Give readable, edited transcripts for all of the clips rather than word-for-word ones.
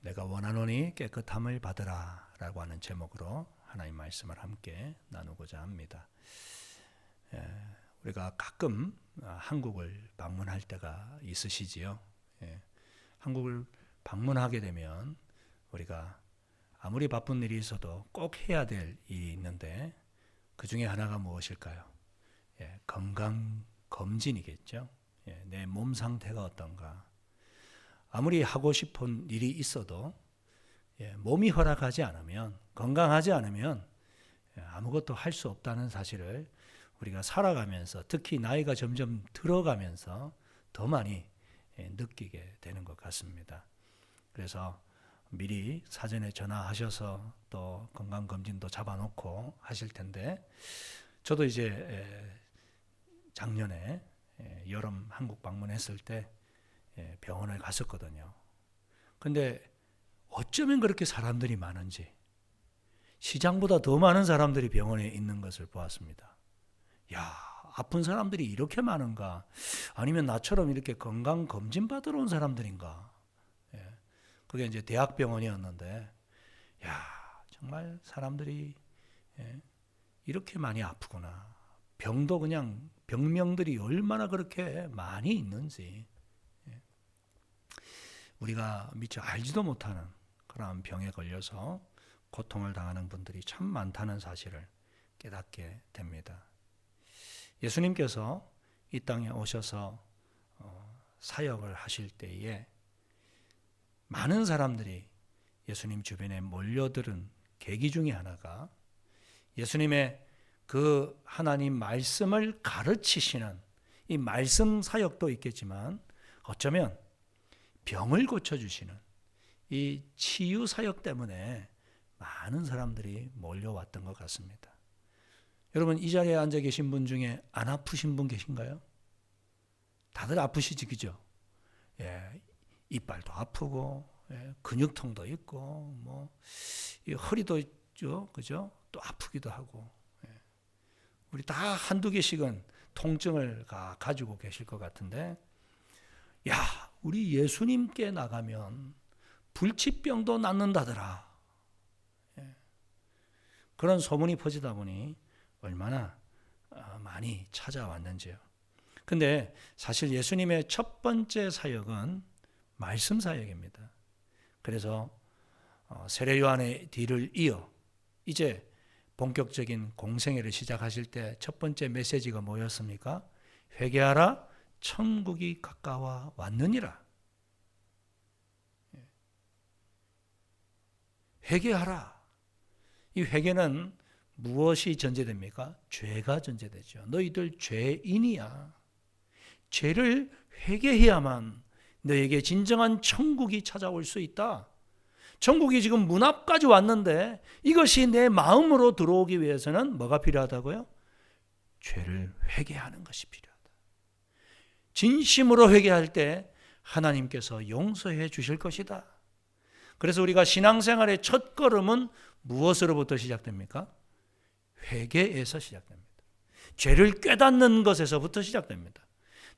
내가 원하노니 깨끗함을 받으라 라고 하는 제목으로 하나님 말씀을 함께 나누고자 합니다. 우리가 가끔 한국을 방문할 때가 있으시지요. 한국을 방문하게 되면 우리가 아무리 바쁜 일이 있어도 꼭 해야 될 일이 있는데 그 중에 하나가 무엇일까요? 건강검진이겠죠. 내 몸 상태가 어떤가. 아무리 하고 싶은 일이 있어도 몸이 허락하지 않으면, 건강하지 않으면 아무것도 할 수 없다는 사실을 우리가 살아가면서, 특히 나이가 점점 들어가면서 더 많이 느끼게 되는 것 같습니다. 그래서 미리 사전에 전화하셔서 또 건강검진도 잡아놓고 하실 텐데, 저도 이제 작년에 여름 한국 방문했을 때 병원을 갔었거든요. 근데 어쩌면 그렇게 사람들이 많은지 시장보다 더 많은 사람들이 병원에 있는 것을 보았습니다. 야, 아픈 사람들이 이렇게 많은가? 아니면 나처럼 이렇게 건강검진 받으러 온 사람들인가? 그게 이제 대학병원이었는데, 야, 정말 사람들이 이렇게 많이 아프구나. 병도 그냥 병명들이 얼마나 그렇게 많이 있는지 우리가 미처 알지도 못하는 그런 병에 걸려서 고통을 당하는 분들이 참 많다는 사실을 깨닫게 됩니다. 예수님께서 이 땅에 오셔서 사역을 하실 때에 많은 사람들이 예수님 주변에 몰려드는 계기 중에 하나가 예수님의 그 하나님 말씀을 가르치시는 이 말씀 사역도 있겠지만 어쩌면 병을 고쳐주시는 이 치유 사역 때문에 많은 사람들이 몰려왔던 것 같습니다. 여러분, 이 자리에 앉아 계신 분 중에 안 아프신 분 계신가요? 다들 아프시지, 그죠? 이빨도 아프고, 근육통도 있고, 이 허리도 있죠, 그죠? 또 아프기도 하고. 우리 다 한두 개씩은 통증을 가지고 계실 것 같은데, 야, 우리 예수님께 나가면 불치병도 낫는다더라. 그런 소문이 퍼지다 보니 얼마나 많이 찾아왔는지요. 근데 사실 예수님의 첫 번째 사역은 말씀 사역입니다. 그래서 세례 요한의 뒤를 이어 이제 본격적인 공생애를 시작하실 때 첫 번째 메시지가 뭐였습니까? 회개하라, 천국이 가까워 왔느니라. 회개하라. 이 회개는 무엇이 전제됩니까? 죄가 전제되죠. 너희들 죄인이야. 죄를 회개해야만 너에게 진정한 천국이 찾아올 수 있다. 천국이 지금 문 앞까지 왔는데 이것이 내 마음으로 들어오기 위해서는 뭐가 필요하다고요? 죄를 회개하는 것이 필요하다. 진심으로 회개할 때 하나님께서 용서해 주실 것이다. 그래서 우리가 신앙생활의 첫 걸음은 무엇으로부터 시작됩니까? 회개에서 시작됩니다. 죄를 깨닫는 것에서부터 시작됩니다.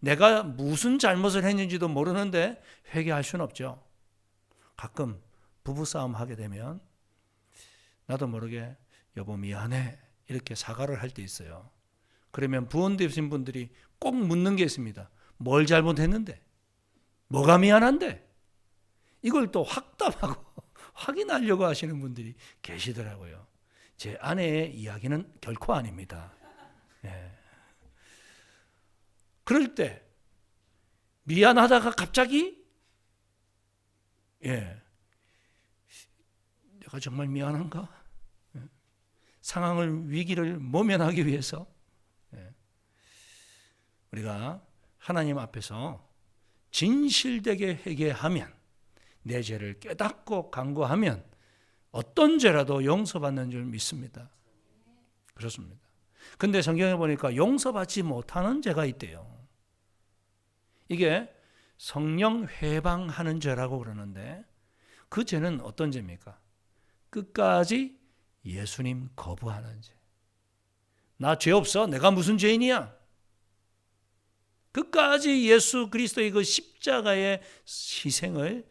내가 무슨 잘못을 했는지도 모르는데 회개할 수는 없죠. 가끔 부부싸움 하게 되면 나도 모르게 여보 미안해 이렇게 사과를 할 때 있어요. 그러면 부원 되신 분들이 꼭 묻는 게 있습니다. 뭘 잘못했는데? 뭐가 미안한데? 이걸 또 확답하고 확인하려고 하시는 분들이 계시더라고요. 제 아내의 이야기는 결코 아닙니다. 그럴 때 미안하다가 갑자기 내가 정말 미안한가? 상황을 위기를 모면하기 위해서 우리가 하나님 앞에서 진실되게 회개하면 내 죄를 깨닫고 간구하면 어떤 죄라도 용서받는 줄 믿습니다. 그렇습니다. 근데 성경에 보니까 용서받지 못하는 죄가 있대요. 이게 성령 회방하는 죄라고 그러는데 그 죄는 어떤 죄입니까? 끝까지 예수님 거부하는 죄. 나 죄 없어? 내가 무슨 죄인이야? 끝까지 예수 그리스도의 그 십자가의 희생을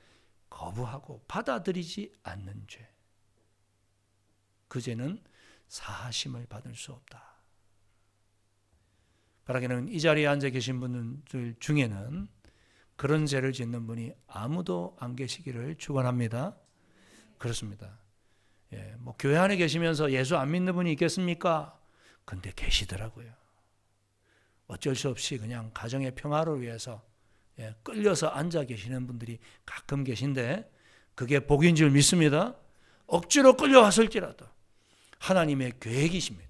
거부하고 받아들이지 않는 죄, 그 죄는 사하심을 받을 수 없다. 바라기는 이 자리에 앉아 계신 분들 중에는 그런 죄를 짓는 분이 아무도 안 계시기를 축원합니다. 그렇습니다. 뭐 교회 안에 계시면서 예수 안 믿는 분이 있겠습니까? 근데 계시더라고요. 어쩔 수 없이 그냥 가정의 평화를 위해서 끌려서 앉아 계시는 분들이 가끔 계신데 그게 복인 줄 믿습니다. 억지로 끌려왔을지라도 하나님의 계획이십니다.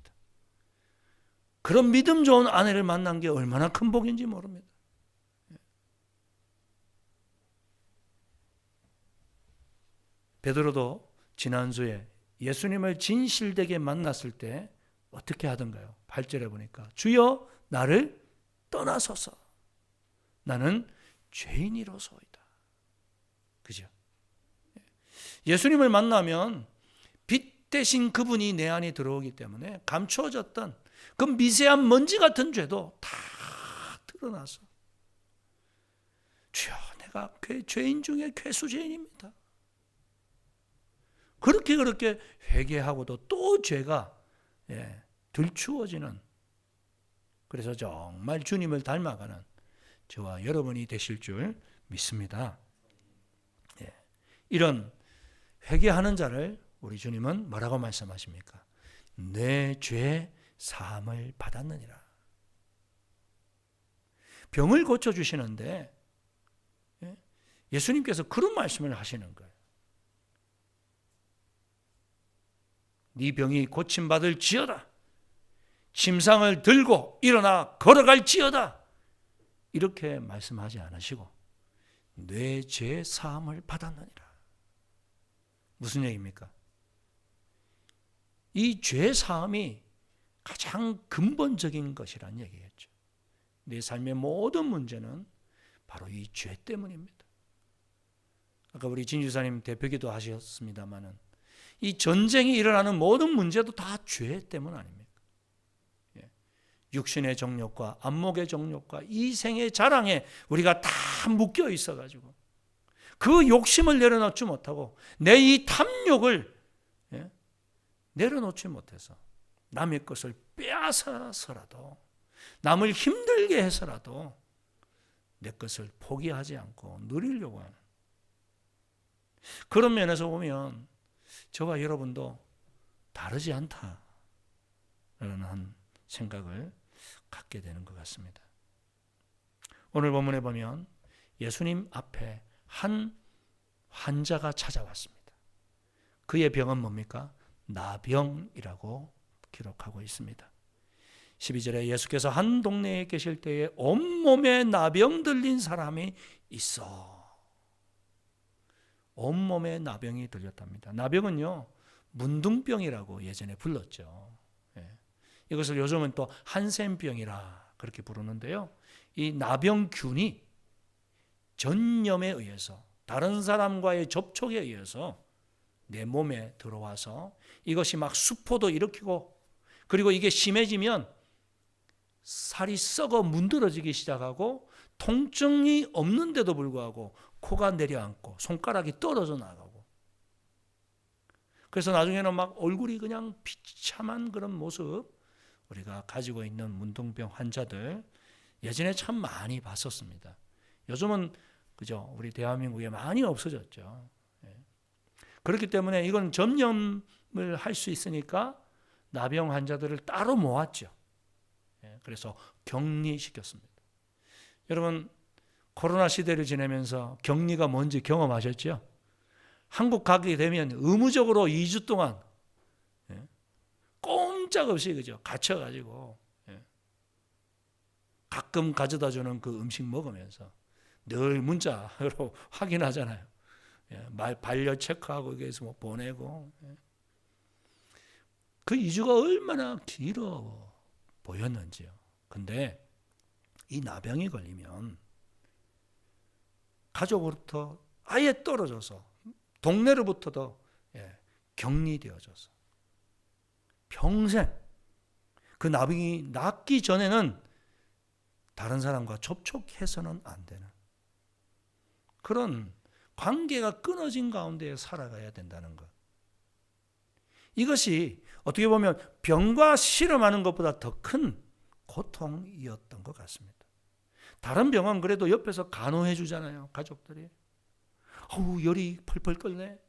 그런 믿음 좋은 아내를 만난 게 얼마나 큰 복인지 모릅니다. 베드로도 지난주에 예수님을 진실되게 만났을 때 어떻게 하던가요? 8절에 보니까 주여 나를 떠나소서 나는 죄인이로소이다. 그죠? 예수님을 만나면 빛 대신 그분이 내 안에 들어오기 때문에 감추어졌던 그 미세한 먼지 같은 죄도 다 드러나서 주여 내가 죄인 중에 괴수죄인입니다. 그렇게 회개하고도 또 죄가 들추어지는, 그래서 정말 주님을 닮아가는 저와 여러분이 되실 줄 믿습니다. 이런 회개하는 자를 우리 주님은 뭐라고 말씀하십니까? 내 죄 사함을 받았느니라. 병을 고쳐주시는데 예수님께서 그런 말씀을 하시는 거예요. 네 병이 고침받을 지어다. 침상을 들고 일어나 걸어갈 지어다. 이렇게 말씀하지 않으시고 내 죄 사함을 받았느니라. 무슨 얘기입니까? 이 죄 사함이 가장 근본적인 것이란 얘기겠죠. 내 삶의 모든 문제는 바로 이 죄 때문입니다. 아까 우리 진주사님 대표기도 하셨습니다마는 이 전쟁이 일어나는 모든 문제도 다 죄 때문 아닙니까? 육신의 정욕과 안목의 정욕과 이생의 자랑에 우리가 다 묶여 있어가지고 그 욕심을 내려놓지 못하고 내 이 탐욕을 내려놓지 못해서 남의 것을 빼앗아서라도 남을 힘들게 해서라도 내 것을 포기하지 않고 누리려고 하는 그런 면에서 보면 저와 여러분도 다르지 않다라는 한 생각을 갖게 되는 것 같습니다. 오늘 본문에 보면 예수님 앞에 한 환자가 찾아왔습니다. 그의 병은 뭡니까? 나병이라고 기록하고 있습니다. 12절에 예수께서 한 동네에 계실 때에 온몸에 나병 들린 사람이 있어. 온몸에 나병이 들렸답니다. 나병은요, 문둥병이라고 예전에 불렀죠. 이것을 요즘은 또 한센병이라 그렇게 부르는데요. 이 나병균이 전염에 의해서 다른 사람과의 접촉에 의해서 내 몸에 들어와서 이것이 막 수포도 일으키고 그리고 이게 심해지면 살이 썩어 문드러지기 시작하고 통증이 없는데도 불구하고 코가 내려앉고 손가락이 떨어져 나가고 그래서 나중에는 막 얼굴이 그냥 비참한 그런 모습 우리가 가지고 있는 문둥병 환자들 예전에 참 많이 봤었습니다. 요즘은 그죠? 우리 대한민국에 많이 없어졌죠. 그렇기 때문에 이건 전염을 할 수 있으니까 나병 환자들을 따로 모았죠. 그래서 격리시켰습니다. 여러분 코로나 시대를 지내면서 격리가 뭔지 경험하셨죠? 한국 가게 되면 의무적으로 2주 동안 꼼짝없이 그죠? 갇혀가지고 가끔 가져다주는 그 음식 먹으면서 늘 문자로 확인하잖아요. 반려 체크하고 여기서 뭐 보내고 그 2주가 얼마나 길어 보였는지요. 근데 이 나병이 걸리면 가족으로부터 아예 떨어져서 동네로부터도 격리되어져서 평생 그 나병이 낫기 전에는 다른 사람과 접촉해서는 안 되는 그런 관계가 끊어진 가운데 살아가야 된다는 것. 이것이 어떻게 보면 병과 실험하는 것보다 더 큰 고통이었던 것 같습니다. 다른 병은 그래도 옆에서 간호해 주잖아요. 가족들이. 어우, 열이 펄펄 끓네.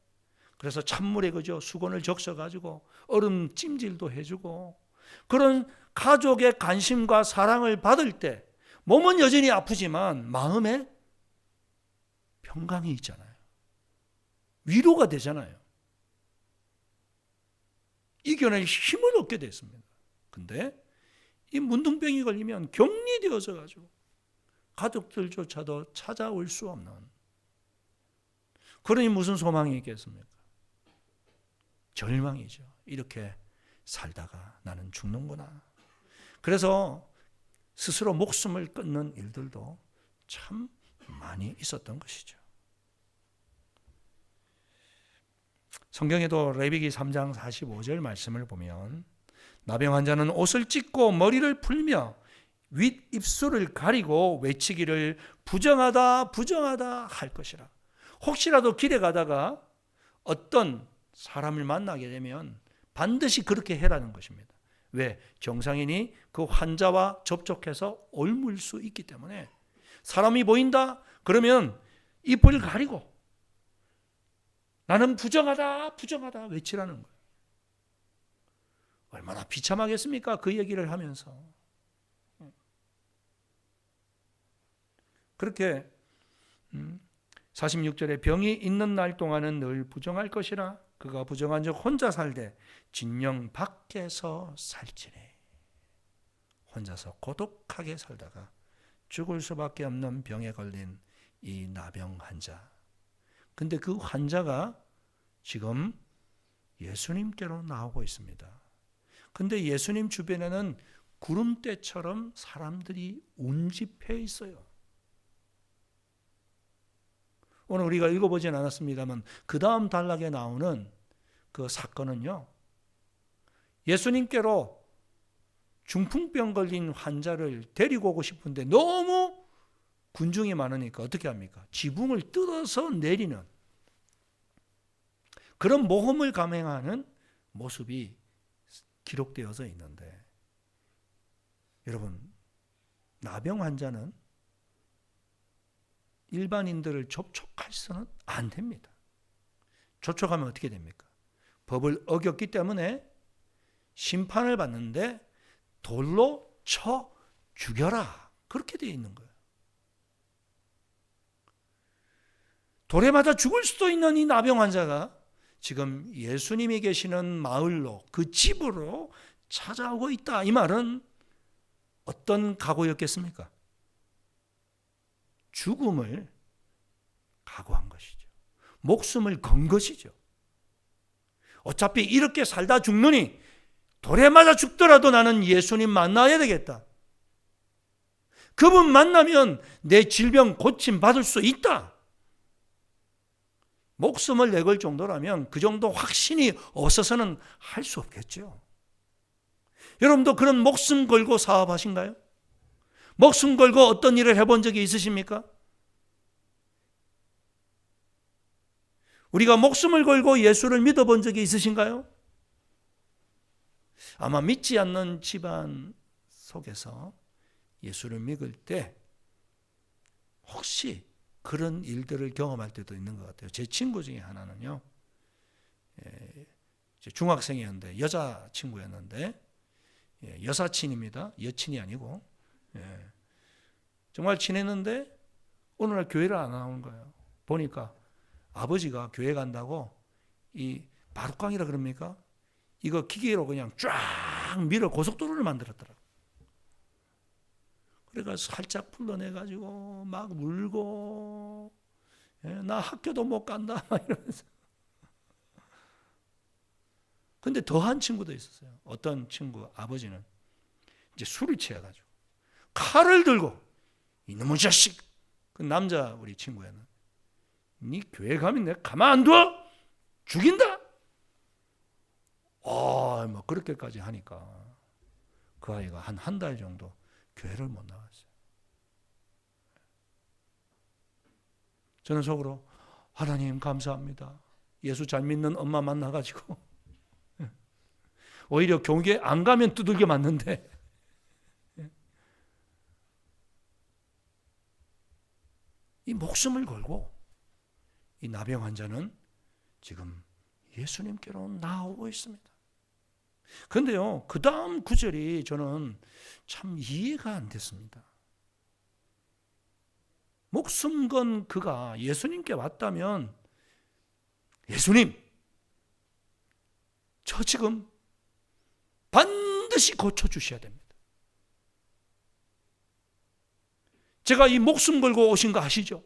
그래서 찬물에 그저 수건을 적셔가지고 얼음 찜질도 해주고, 그런 가족의 관심과 사랑을 받을 때 몸은 여전히 아프지만 마음에 평강이 있잖아요. 위로가 되잖아요. 이겨낼 힘을 얻게 됐습니다. 근데 이 문둥병이 걸리면 격리되어져 가지고 가족들조차도 찾아올 수 없는, 그러니 무슨 소망이 있겠습니까? 절망이죠. 이렇게 살다가 나는 죽는구나. 그래서 스스로 목숨을 끊는 일들도 참 많이 있었던 것이죠. 성경에도 레위기 3장 45절 말씀을 보면, 나병 환자는 옷을 찢고 머리를 풀며 윗 입술을 가리고 외치기를 부정하다 부정하다 할 것이라. 혹시라도 길에 가다가 어떤 사람을 만나게 되면 반드시 그렇게 해라는 것입니다. 왜? 정상인이 그 환자와 접촉해서 옮을 수 있기 때문에, 사람이 보인다 그러면 입을 가리고 나는 부정하다 부정하다 외치라는 거예요. 얼마나 비참하겠습니까? 그 얘기를 하면서. 그렇게 46절에 병이 있는 날 동안은 늘 부정할 것이라. 그가 부정한 적 혼자 살되 진영 밖에서 살지니. 혼자서 고독하게 살다가 죽을 수밖에 없는 병에 걸린 이 나병 환자. 근데 그 환자가 지금 예수님께로 나오고 있습니다. 근데 예수님 주변에는 구름대처럼 사람들이 운집해 있어요. 오늘 우리가 읽어보진 않았습니다만 그 다음 단락에 나오는 그 사건은요, 예수님께로 중풍병 걸린 환자를 데리고 오고 싶은데 너무 군중이 많으니까 어떻게 합니까? 지붕을 뜯어서 내리는 그런 모험을 감행하는 모습이 기록되어져 있는데, 여러분, 나병 환자는 일반인들을 접촉할 수는 안 됩니다. 접촉하면 어떻게 됩니까? 법을 어겼기 때문에 심판을 받는데 돌로 쳐 죽여라, 그렇게 되어 있는 거예요. 돌에 맞아 죽을 수도 있는 이 나병 환자가 지금 예수님이 계시는 마을로, 그 집으로 찾아오고 있다. 이 말은 어떤 각오였겠습니까? 죽음을 각오한 것이죠. 목숨을 건 것이죠. 어차피 이렇게 살다 죽느니 돌에 맞아 죽더라도 나는 예수님 만나야 되겠다. 그분 만나면 내 질병 고침 받을 수 있다. 목숨을 내걸 정도라면 그 정도 확신이 없어서는 할 수 없겠죠. 여러분도 그런 목숨 걸고 사업하신가요? 목숨 걸고 어떤 일을 해본 적이 있으십니까? 우리가 목숨을 걸고 예수를 믿어본 적이 있으신가요? 아마 믿지 않는 집안 속에서 예수를 믿을 때 혹시 그런 일들을 경험할 때도 있는 것 같아요. 제 친구 중에 하나는요, 중학생이었는데, 여자 친구였는데, 여사친입니다. 여친이 아니고, 정말 친했는데 어느 날 교회를 안 나오는 거예요. 보니까 아버지가 교회 간다고 이 바루깡이라 그럽니까? 이거 기계로 그냥 쫙 밀어 고속도로를 만들었더라고요. 그러니까 살짝 풀러내가지고 막 울고, 나 학교도 못 간다 막 이러면서. 근데 더한 친구도 있었어요. 어떤 친구 아버지는 이제 술을 취해가지고 칼을 들고, 이놈의 자식, 그 남자 우리 친구야는, 네 교회 가면 내가 가만 안 둬? 죽인다? 뭐 그렇게까지 하니까 그 아이가 한 달 정도 교회를 못 나갔어요. 저는 속으로 하나님 감사합니다. 예수 잘 믿는 엄마 만나가지고 오히려 교회 안 가면 두들겨 맞는데 이 목숨을 걸고 이 나병 환자는 지금 예수님께로 나오고 있습니다. 그런데요, 그 다음 구절이 저는 참 이해가 안 됐습니다. 목숨 건 그가 예수님께 왔다면, 예수님, 저 지금 반드시 고쳐주셔야 됩니다. 제가 이 목숨 걸고 오신 거 아시죠?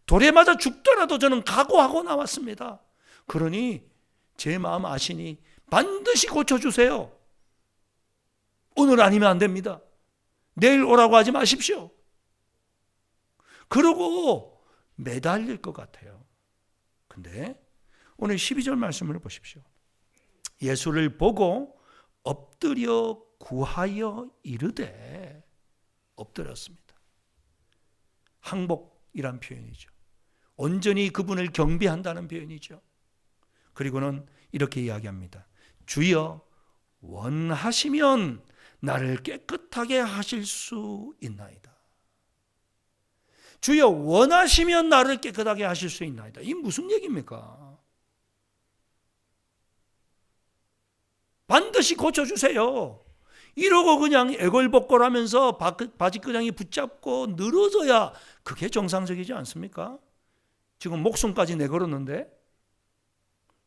돌에 맞아 죽더라도 저는 각오하고 나왔습니다. 그러니 제 마음 아시니 반드시 고쳐주세요. 오늘 아니면 안 됩니다. 내일 오라고 하지 마십시오. 그러고 매달릴 것 같아요. 근데 오늘 12절 말씀을 보십시오. 예수를 보고 엎드려 구하여 이르되, 엎드렸습니다. 항복이란 표현이죠. 온전히 그분을 경배한다는 표현이죠. 그리고는 이렇게 이야기합니다. 주여 원하시면 나를 깨끗하게 하실 수 있나이다. 주여 원하시면 나를 깨끗하게 하실 수 있나이다. 이게 무슨 얘기입니까? 반드시 고쳐주세요. 이러고 그냥 애걸복걸하면서 바지끄장이 붙잡고 늘어져야 그게 정상적이지 않습니까? 지금 목숨까지 내걸었는데,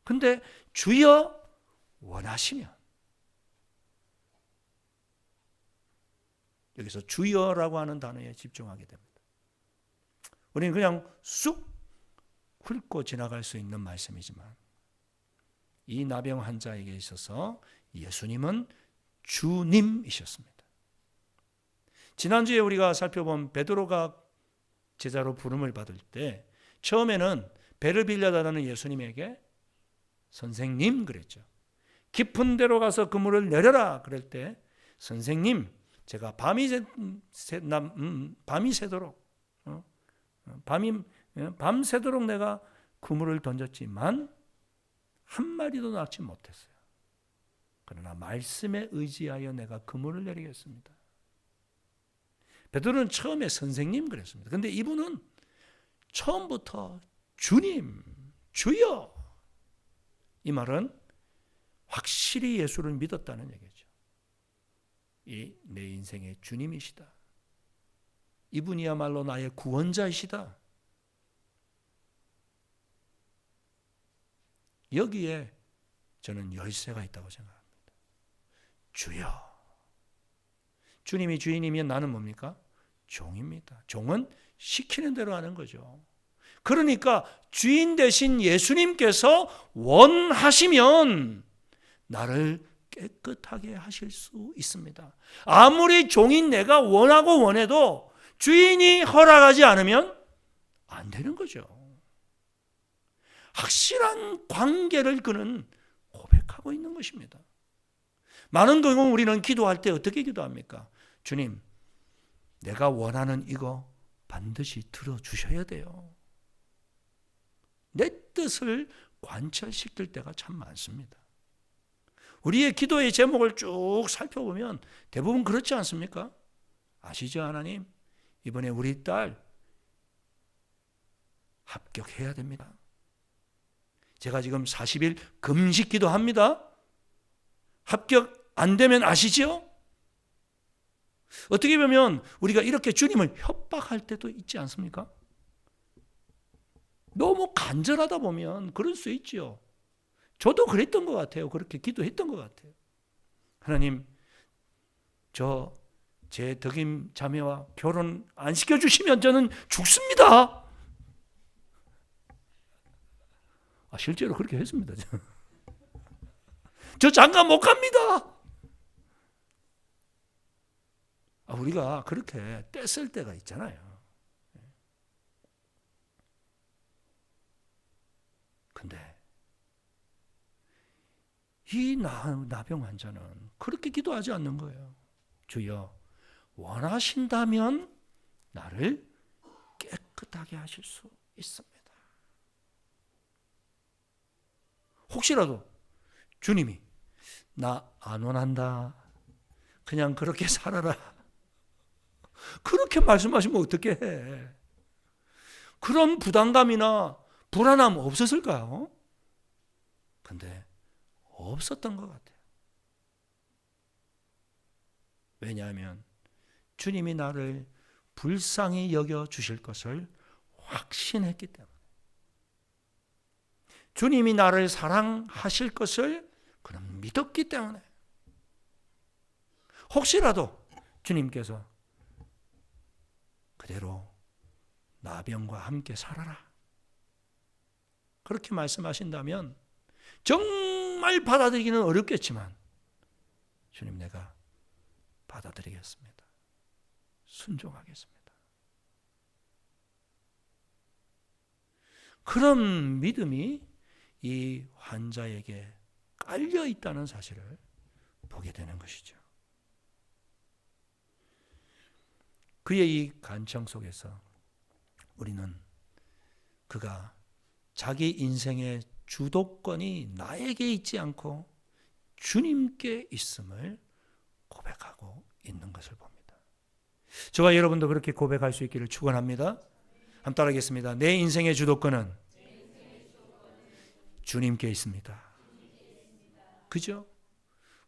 근데 주여 원하시면, 여기서 주여라고 하는 단어에 집중하게 됩니다. 우리는 그냥 쑥 훑고 지나갈 수 있는 말씀이지만 이 나병 환자에게 있어서 예수님은 주님이셨습니다. 지난주에 우리가 살펴본 베드로가 제자로 부름을 받을 때 처음에는 배를 빌려달라는 예수님에게 선생님 그랬죠. 깊은 데로 가서 그물을 내려라 그럴 때 선생님, 제가 밤이 새도록 밤새도록 내가 그물을 던졌지만 한 마리도 낚지 못했어요. 그러나 말씀에 의지하여 내가 그물을 내리겠습니다. 베드로는 처음에 선생님 그랬습니다. 그런데 이분은 처음부터 주님, 주여, 이 말은 확실히 예수를 믿었다는 얘기죠. 이 내 인생의 주님이시다. 이분이야말로 나의 구원자이시다. 여기에 저는 열쇠가 있다고 생각합니다. 주여. 주님이 주인이면 나는 뭡니까? 종입니다. 종은 시키는 대로 하는 거죠. 그러니까 주인 대신 예수님께서 원하시면 나를 깨끗하게 하실 수 있습니다. 아무리 종인 내가 원하고 원해도 주인이 허락하지 않으면 안 되는 거죠. 확실한 관계를 그는 고백하고 있는 것입니다. 많은 경우 우리는 기도할 때 어떻게 기도합니까? 주님, 내가 원하는 이거 반드시 들어주셔야 돼요. 내 뜻을 관철시킬 때가 참 많습니다. 우리의 기도의 제목을 쭉 살펴보면 대부분 그렇지 않습니까? 아시죠, 하나님? 이번에 우리 딸 합격해야 됩니다. 제가 지금 40일 금식 기도합니다. 합격 안 되면 아시죠? 어떻게 보면 우리가 이렇게 주님을 협박할 때도 있지 않습니까? 너무 간절하다 보면 그럴 수 있죠. 저도 그랬던 것 같아요. 그렇게 기도했던 것 같아요. 하나님, 제 덕임 자매와 결혼 안 시켜주시면 저는 죽습니다. 실제로 그렇게 했습니다. 저 장가 못 갑니다. 우리가 그렇게 떼쓸 때가 있잖아요. 근데 이 나병 환자는 그렇게 기도하지 않는 거예요. 주여, 원하신다면 나를 깨끗하게 하실 수 있습니다. 혹시라도 주님이 나 안 원한다, 그냥 그렇게 살아라, 그렇게 말씀하시면 어떻게 해? 그런 부담감이나 불안함 없었을까요? 근데 없었던 것 같아요. 왜냐하면 주님이 나를 불쌍히 여겨 주실 것을 확신했기 때문에, 주님이 나를 사랑하실 것을 그는 믿었기 때문에, 혹시라도 주님께서 그대로 나병과 함께 살아라, 그렇게 말씀하신다면 정말 받아들이기는 어렵겠지만, 주님 내가 받아들이겠습니다, 순종하겠습니다, 그런 믿음이 이 환자에게 깔려 있다는 사실을 보게 되는 것이죠. 그의 이 간청 속에서 우리는 그가 자기 인생의 주도권이 나에게 있지 않고 주님께 있음을 고백하고 있는 것을 봅니다. 저와 여러분도 그렇게 고백할 수 있기를 축원합니다. 한번 따라하겠습니다. 내 인생의 주도권은 주님께 있습니다. 그죠?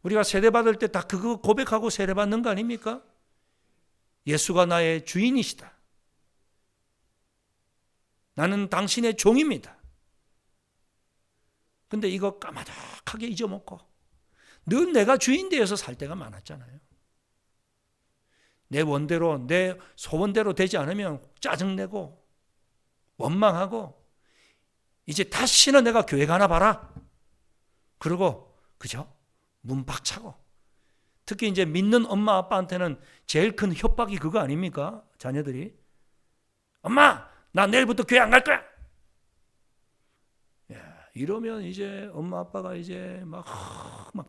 우리가 세례받을 때 다 그거 고백하고 세례받는 거 아닙니까? 예수가 나의 주인이시다, 나는 당신의 종입니다. 근데 이거 까마득하게 잊어먹고 늘 내가 주인 되어서 살 때가 많았잖아요. 내 원대로, 내 소원대로 되지 않으면 짜증내고 원망하고, 이제 다시는 내가 교회 가나 봐라, 그러고 그죠? 문 박차고. 특히 이제 믿는 엄마 아빠한테는 제일 큰 협박이 그거 아닙니까? 자녀들이 엄마 나 내일부터 교회 안 갈 거야, 이러면 이제 엄마 아빠가 이제 막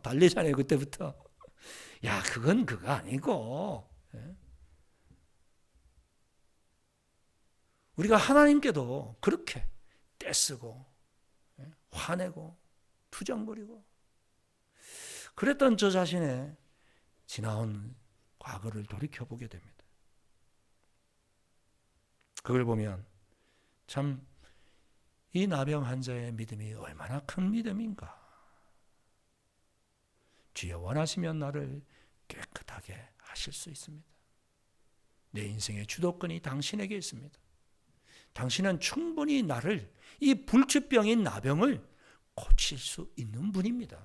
달래잖아요. 그때부터 야 그건 그거 아니고, 우리가 하나님께도 그렇게 떼쓰고 화내고 투정부리고 그랬던 저 자신의 지나온 과거를 돌이켜보게 됩니다. 그걸 보면 참 이 나병 환자의 믿음이 얼마나 큰 믿음인가. 주여 원하시면 나를 깨끗하게 하실 수 있습니다. 내 인생의 주도권이 당신에게 있습니다. 당신은 충분히 나를, 이 불치병인 나병을 고칠 수 있는 분입니다.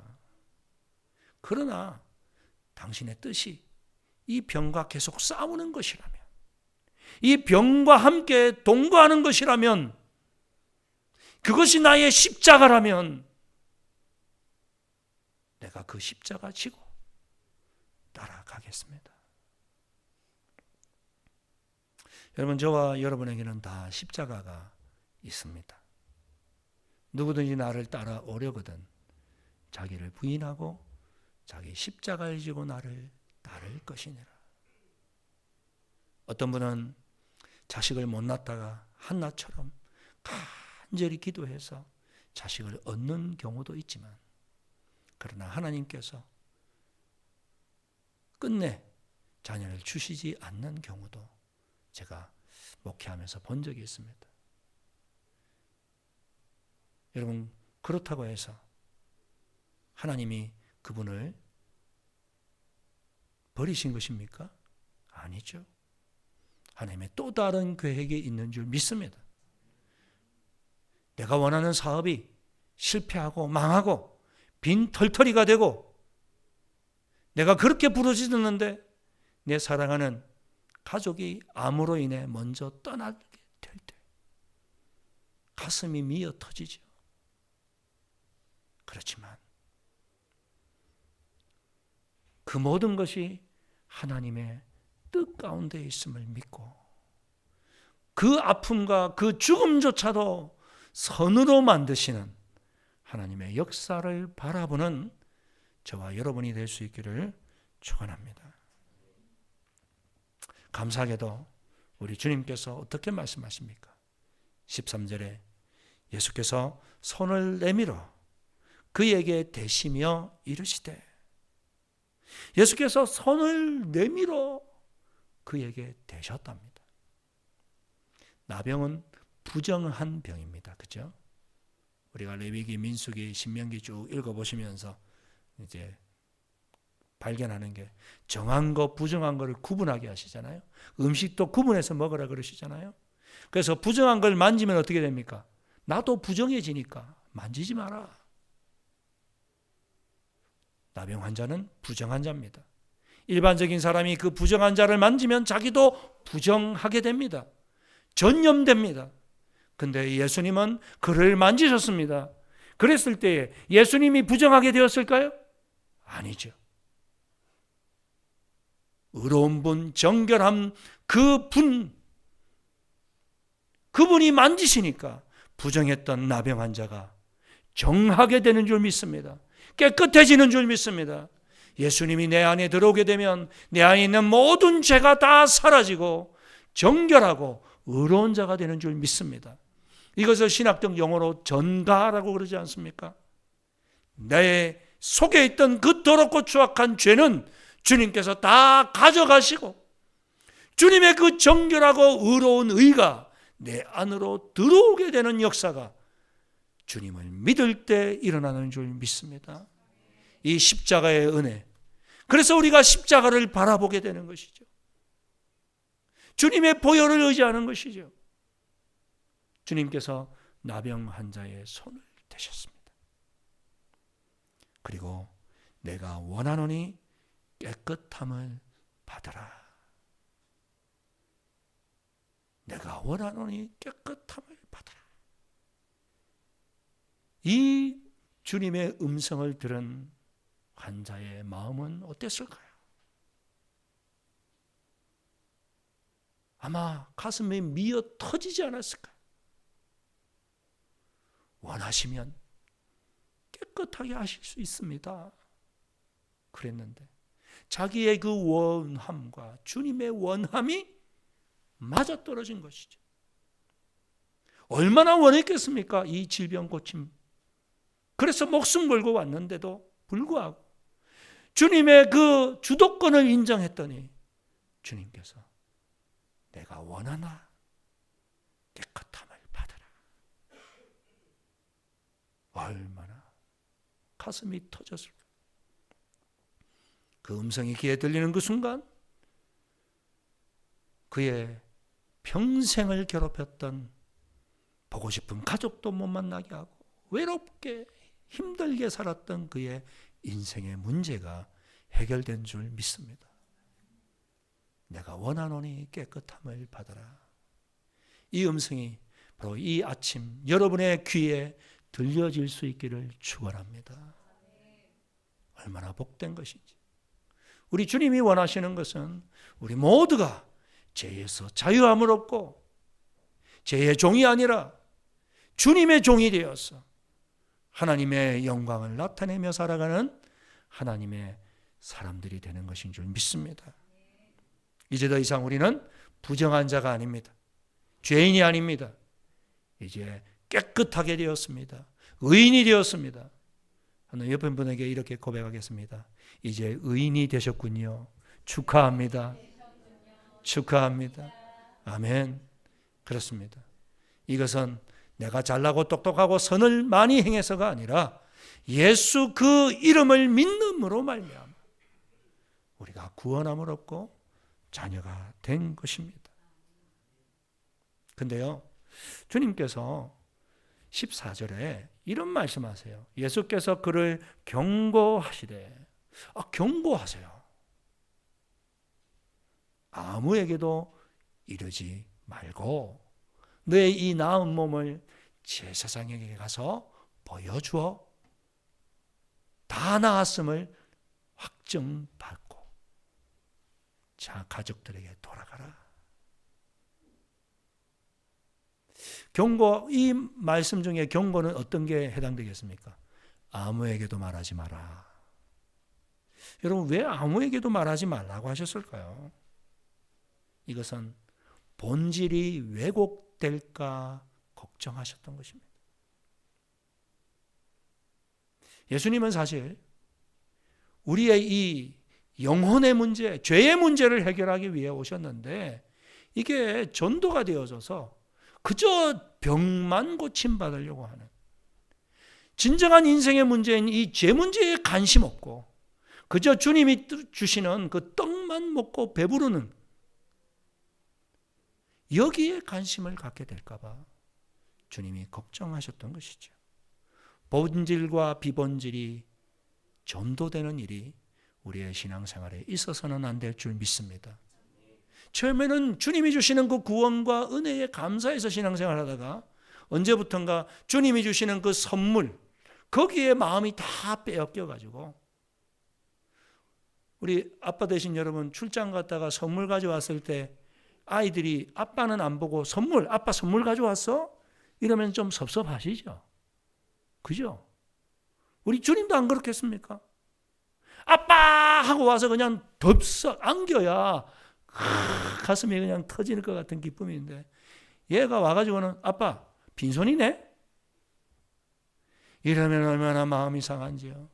그러나 당신의 뜻이 이 병과 계속 싸우는 것이라면, 이 병과 함께 동거하는 것이라면, 그것이 나의 십자가라면 내가 그 십자가 지고 따라가겠습니다. 여러분, 저와 여러분에게는 다 십자가가 있습니다. 누구든지 나를 따라오려거든 자기를 부인하고 자기 십자가를 지고 나를 따를 것이니라. 어떤 분은 자식을 못 낳다가 한나처럼 간절히 기도해서 자식을 얻는 경우도 있지만, 그러나 하나님께서 끝내 자녀를 주시지 않는 경우도 제가 목회하면서 본 적이 있습니다. 여러분, 그렇다고 해서 하나님이 그분을 버리신 것입니까? 아니죠. 하나님의 또 다른 계획이 있는 줄 믿습니다. 내가 원하는 사업이 실패하고 망하고 빈 털터리가 되고, 내가 그렇게 부르짖었는데 내 사랑하는 가족이 암으로 인해 먼저 떠나게 될 때 가슴이 미어 터지죠. 그렇지만 그 모든 것이 하나님의 뜻 가운데 있음을 믿고, 그 아픔과 그 죽음조차도 선으로 만드시는 하나님의 역사를 바라보는 저와 여러분이 될 수 있기를 축원합니다. 감사하게도 우리 주님께서 어떻게 말씀하십니까? 13절에 예수께서 손을 내밀어 그에게 대시며 이르시되, 예수께서 손을 내밀어 그에게 대셨답니다. 나병은 부정한 병입니다. 그죠? 우리가 레위기, 민수기, 신명기 쭉 읽어보시면서 이제 발견하는 게 정한 것, 부정한 것을 구분하게 하시잖아요. 음식도 구분해서 먹으라 그러시잖아요. 그래서 부정한 걸 만지면 어떻게 됩니까? 나도 부정해지니까 만지지 마라. 나병 환자는 부정한 자입니다. 일반적인 사람이 그 부정한 자를 만지면 자기도 부정하게 됩니다. 전염됩니다. 근데 예수님은 그를 만지셨습니다. 그랬을 때에 예수님이 부정하게 되었을까요? 아니죠. 의로운 분, 정결한 그분이 만지시니까 부정했던 나병 환자가 정하게 되는 줄 믿습니다. 깨끗해지는 줄 믿습니다. 예수님이 내 안에 들어오게 되면 내 안에 있는 모든 죄가 다 사라지고 정결하고 의로운 자가 되는 줄 믿습니다. 이것을 신학적 용어로 전가라고 그러지 않습니까? 내 속에 있던 그 더럽고 추악한 죄는 주님께서 다 가져가시고 주님의 그 정결하고 의로운 의가 내 안으로 들어오게 되는 역사가 주님을 믿을 때 일어나는 줄 믿습니다. 이 십자가의 은혜. 그래서 우리가 십자가를 바라보게 되는 것이죠. 주님의 보혈을 의지하는 것이죠. 주님께서 나병 환자의 손을 대셨습니다. 그리고 내가 원하노니 깨끗함을 받으라. 내가 원하노니 깨끗함을 받으라. 이 주님의 음성을 들은 환자의 마음은 어땠을까요? 아마 가슴에 미어 터지지 않았을까요? 원하시면 깨끗하게 하실 수 있습니다. 그랬는데 자기의 그 원함과 주님의 원함이 맞아떨어진 것이죠. 얼마나 원했겠습니까? 이 질병 고침. 그래서 목숨 걸고 왔는데도 불구하고 주님의 그 주도권을 인정했더니 주님께서 내가 원하나 깨끗함을 받으라. 얼마나 가슴이 터졌을까. 그 음성이 귀에 들리는 그 순간 그의 평생을 괴롭혔던 보고 싶은 가족도 못 만나게 하고 외롭게 힘들게 살았던 그의 인생의 문제가 해결된 줄 믿습니다. 내가 원하노니 깨끗함을 받아라. 이 음성이 바로 이 아침 여러분의 귀에 들려질 수 있기를 축원합니다. 얼마나 복된 것인지. 우리 주님이 원하시는 것은 우리 모두가 죄에서 자유함을 얻고 죄의 종이 아니라 주님의 종이 되어서 하나님의 영광을 나타내며 살아가는 하나님의 사람들이 되는 것인 줄 믿습니다. 이제 더 이상 우리는 부정한 자가 아닙니다. 죄인이 아닙니다. 이제 깨끗하게 되었습니다. 의인이 되었습니다. 저는 옆에 분에게 이렇게 고백하겠습니다. 이제 의인이 되셨군요. 축하합니다. 축하합니다. 아멘. 그렇습니다. 이것은 내가 잘나고 똑똑하고 선을 많이 행해서가 아니라 예수 그 이름을 믿음으로 말미암아 우리가 구원함을 얻고 자녀가 된 것입니다. 근데요, 주님께서 14절에 이런 말씀하세요. 예수께서 그를 경고하시되, 경고하세요. 아무에게도 이르지 말고 너의 이 나은 몸을 제사장에게 가서 보여주어 다 나았음을 확정받고 자 가족들에게 돌아가라. 경고, 이 말씀 중에 경고는 어떤 게 해당되겠습니까? 아무에게도 말하지 마라. 여러분, 왜 아무에게도 말하지 말라고 하셨을까요? 이것은 본질이 왜곡될까 걱정하셨던 것입니다. 예수님은 사실 우리의 이 영혼의 문제, 죄의 문제를 해결하기 위해 오셨는데 이게 전도가 되어져서 그저 병만 고침받으려고 하는, 진정한 인생의 문제인 이 죄 문제에 관심 없고 그저 주님이 주시는 그 떡만 먹고 배부르는, 여기에 관심을 갖게 될까 봐 주님이 걱정하셨던 것이죠. 본질과 비본질이 전도되는 일이 우리의 신앙생활에 있어서는 안 될 줄 믿습니다. 처음에는 주님이 주시는 그 구원과 은혜에 감사해서 신앙생활 하다가 언제부턴가 주님이 주시는 그 선물, 거기에 마음이 다 빼앗겨가지고, 우리 아빠 되신 여러분 출장 갔다가 선물 가져왔을 때 아이들이 아빠는 안 보고 선물, 아빠 선물 가져왔어? 이러면 좀 섭섭하시죠? 그죠? 우리 주님도 안 그렇겠습니까? 아빠 하고 와서 그냥 덥석 안겨야 가슴이 그냥 터지는 것 같은 기쁨인데, 얘가 와가지고는 아빠 빈손이네? 이러면 얼마나 마음이 상한지요.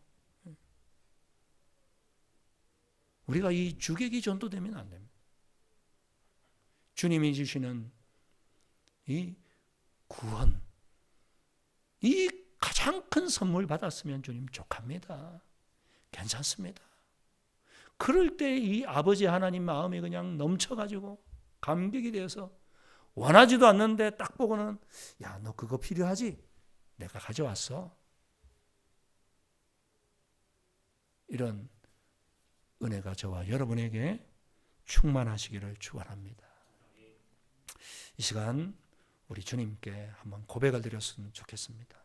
우리가 이 주객이 전도되면 안 됩니다. 주님이 주시는 이 구원, 이 가장 큰 선물 받았으면 주님 족합니다. 괜찮습니다. 그럴 때 이 아버지 하나님 마음이 그냥 넘쳐가지고 감격이 되어서 원하지도 않는데 딱 보고는 야, 너 그거 필요하지? 내가 가져왔어. 이런 은혜가 저와 여러분에게 충만하시기를 축원합니다. 이 시간 우리 주님께 한번 고백을 드렸으면 좋겠습니다.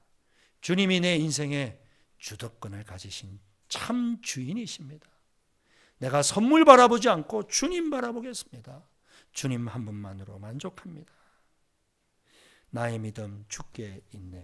주님이 내 인생의 주도권을 가지신 참 주인이십니다. 내가 선물 바라보지 않고 주님 바라보겠습니다. 주님 한 분만으로 만족합니다. 나의 믿음 주께 있네.